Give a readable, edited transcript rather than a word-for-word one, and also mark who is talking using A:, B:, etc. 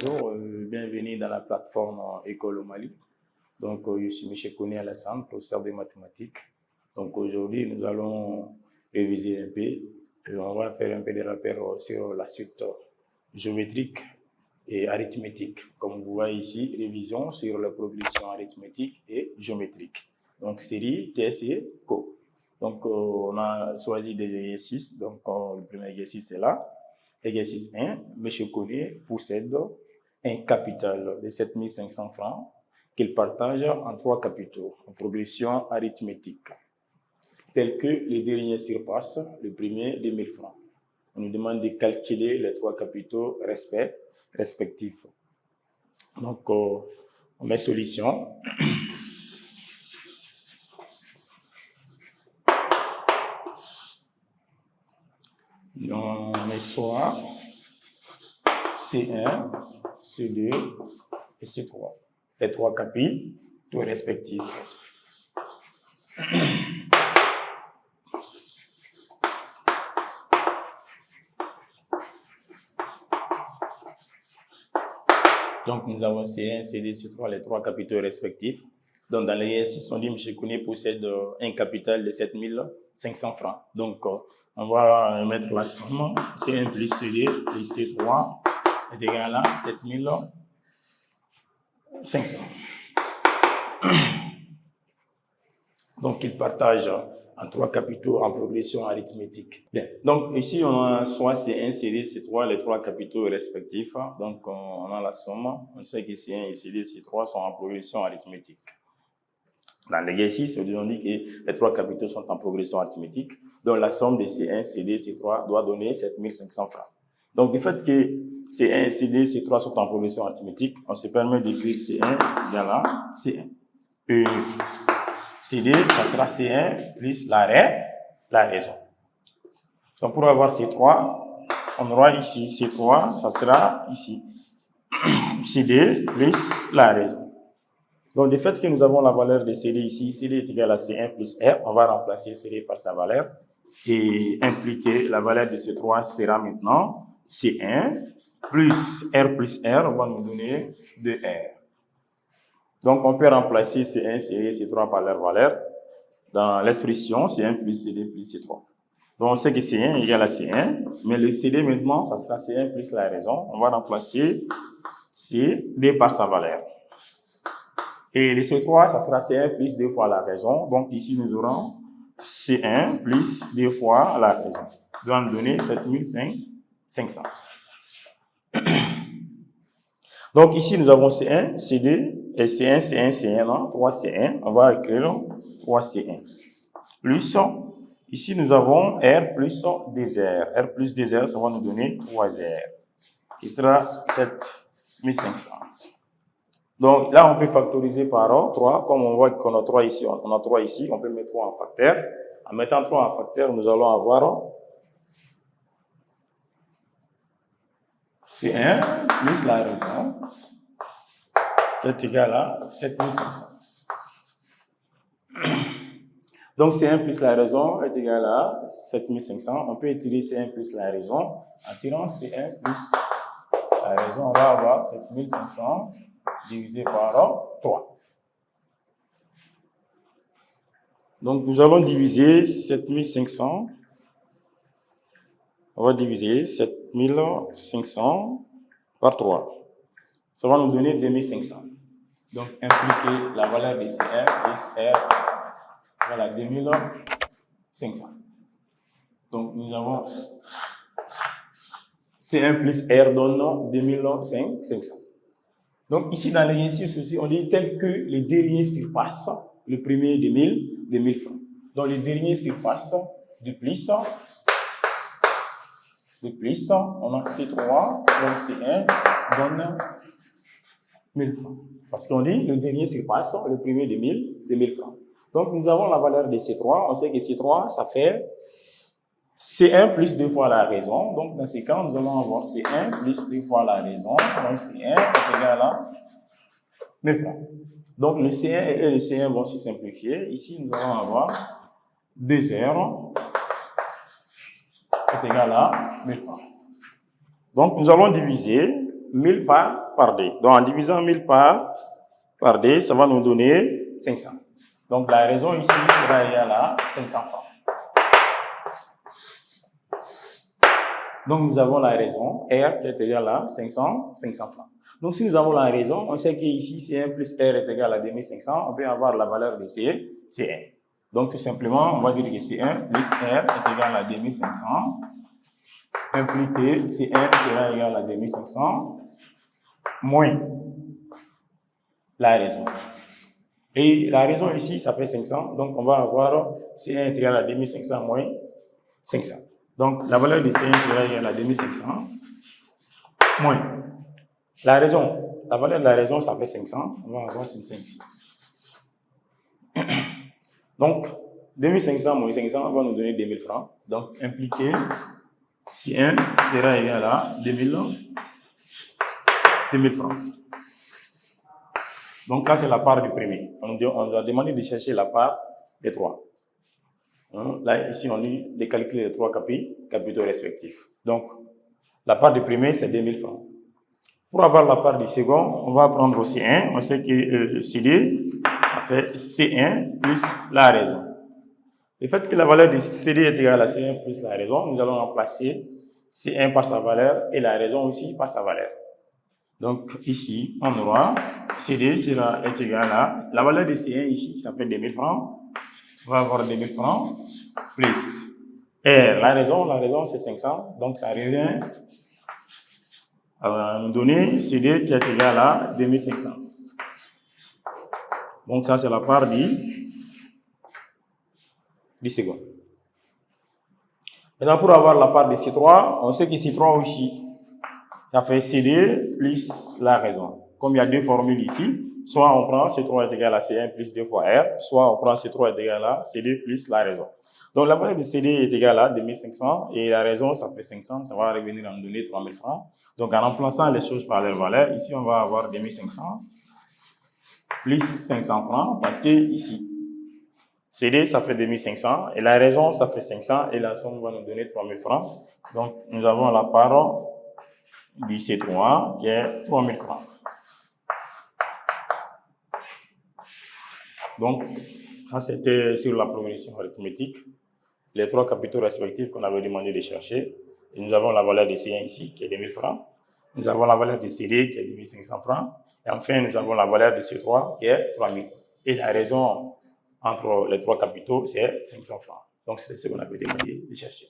A: Bonjour, bienvenue dans la plateforme École au Mali. Donc, je suis M. Kone Alassane, professeur de mathématiques. Donc, aujourd'hui, nous allons réviser un peu. Et on va faire un peu de rappel sur la suite géométrique et arithmétique. Comme vous voyez ici, révision sur la progression arithmétique et géométrique. Donc, série, TS et Co. Donc, on a choisi des exercices. Donc, le premier exercice est là. Exercice 1, M. Kone possède un capital de 7500 francs qu'il partage en 3 capitaux en progression arithmétique, tels que les derniers surpassent le premier de 1000 francs. On nous demande de calculer les 3 capitaux respectifs. Donc, on met solution. On met soit C1, C2 et C3. Les 3 capitaux respectifs. Donc, nous avons C1, C2, C3, les 3 capitaux respectifs. Donc, dans l'exercice, on dit que M. Kone possède un capital de 7500 francs. Donc, on va mettre la somme. C1 plus C2 plus C3 est égal à 7500. Donc, il partage en 3 capitaux en progression arithmétique. Bien. Donc, ici, on a soit C1, C2, C3, les 3 capitaux respectifs. Donc, on a la somme. On sait que C1 et C2, C3 sont en progression arithmétique. Dans l'exercice, on dit que les 3 capitaux sont en progression arithmétique. Donc, la somme de C1, C2, C3 doit donner 7500 francs. Donc, du fait que C1, C2, C3 sont en progression arithmétique, on se permet d'écrire C1 égal à C1. Et C2, ça sera C1 plus la raison. Donc, pour avoir C3, on aura ici C3, ça sera ici C2 plus la raison. Donc, du fait que nous avons la valeur de CD ici, CD est égal à C1 plus R, on va remplacer CD par sa valeur et impliquer la valeur de C3 sera maintenant C1 plus R, on va nous donner 2R. Donc, on peut remplacer C1, C2, C3 par leur valeur dans l'expression C1 plus CD plus C3. Donc, on sait que C1 est égal à C1, mais le CD maintenant, ça sera C1 plus la raison. On va remplacer CD par sa valeur. Et le C3, ça sera C1 plus 2 fois la raison. Donc, ici, nous aurons C1 plus 2 fois la raison. Ça doit nous donner 7500. Donc, ici, nous avons C1, C2, et C1, C1, C1, non, 3C1. On va écrire 3C1. Plus, ici, nous avons R plus 2R. R plus 2R, ça va nous donner 3R. Qui sera 7500. Donc, là, on peut factoriser par 3. Comme on voit qu'on a 3 ici, on a 3 ici, on peut mettre 3 en facteur. En mettant 3 en facteur, nous allons avoir C1 plus la raison est égal à 7500. Donc, C1 plus la raison est égal à 7500. On peut étirer C1 plus la raison. En tirant C1 plus la raison, on va avoir 7500 divisé par 3. Donc, nous allons diviser 7500. On va diviser 7500 par 3. Ça va nous donner 2500. Donc, impliquer la valeur de C1 plus R, voilà, 2500. Donc, nous avons C1 plus R donne 2500. Donc, ici, dans l'exercice aussi, on dit tel que les derniers surpassent le premier de 1000 francs. Donc, les derniers surpassent de plus, on a C3, donc C1 donne 1000 francs. Parce qu'on dit le dernier surpasse le premier de 1000 francs. Donc, nous avons la valeur de C3. On sait que C3, ça fait C1 plus 2 fois la raison. Donc, dans ces cas, nous allons avoir C1 plus 2 fois la raison. Donc, C1 est égal à 1000 francs. Donc, le C1 et le C1 vont se simplifier. Ici, nous allons avoir 2R est égal à 1000 francs. Donc, nous allons diviser 1000 par par D. Donc, en divisant 1000 par D, ça va nous donner 500. Donc, la raison ici sera égale à 500 francs. Donc, nous avons la raison R qui est égale à 500 francs. Donc, si nous avons la raison, on sait qu'ici, C1 plus R est égal à 2500. On peut avoir la valeur de C1. Donc, tout simplement, on va dire que C1 plus R est égal à 2500. Impliqué, C1 sera égal à 2500 moins la raison. Et la raison ici, ça fait 500. Donc, on va avoir C1 est égal à 2500 moins 500. Donc, la valeur de C1 sera égale à 2500 moins la raison. La valeur de la raison, ça fait 500. On va avoir 500 ici. Donc, 2500 moins 500 va nous donner 2000 francs. Donc, impliqué, C1 sera égal à 2000 francs. Donc, ça, c'est la part du premier. On nous a demandé de chercher la part des trois. Là, ici, on dit de calculer les trois capitaux respectifs. Donc, la part du premier, c'est 2000 francs. Pour avoir la part du second, on va prendre C1. On sait que CD, ça fait C1 plus la raison. Le fait que la valeur de CD est égale à C1 plus la raison, nous allons remplacer C1 par sa valeur et la raison aussi par sa valeur. Donc, ici, on aura CD est égal à la valeur de C1 ici, ça fait 2000 francs. On va avoir 2000 francs plus R. La raison c'est 500. Donc, ça revient à nous donner CD qui est égal à 2500. Donc, ça, c'est la part du second. Maintenant, pour avoir la part de C3, on sait que C3 aussi, ça fait CD plus la raison. Comme il y a deux formules ici, soit on prend C3 est égal à C1 plus 2 fois R, soit on prend C3 est égal à CD plus la raison. Donc, la valeur de CD est égale à 2500 et la raison, ça fait 500, ça va revenir à nous donner 3000 francs. Donc, en remplaçant les choses par leur valeur, ici, on va avoir 2500 plus 500 francs parce que ici, CD, ça fait 2500 et la raison, ça fait 500 et la somme va nous donner 3000 francs. Donc, nous avons la part du C3 qui est 3000 francs. Donc, ça, c'était sur la progression arithmétique. Les trois capitaux respectifs qu'on avait demandé de chercher. Et nous avons la valeur de C1 ici, qui est 2000 francs. Nous avons la valeur de CD, qui est 2500 francs. Et enfin, nous avons la valeur de C3, qui est 3000. Et la raison entre les trois capitaux, c'est 500 francs. Donc, c'est ce qu'on avait demandé de chercher.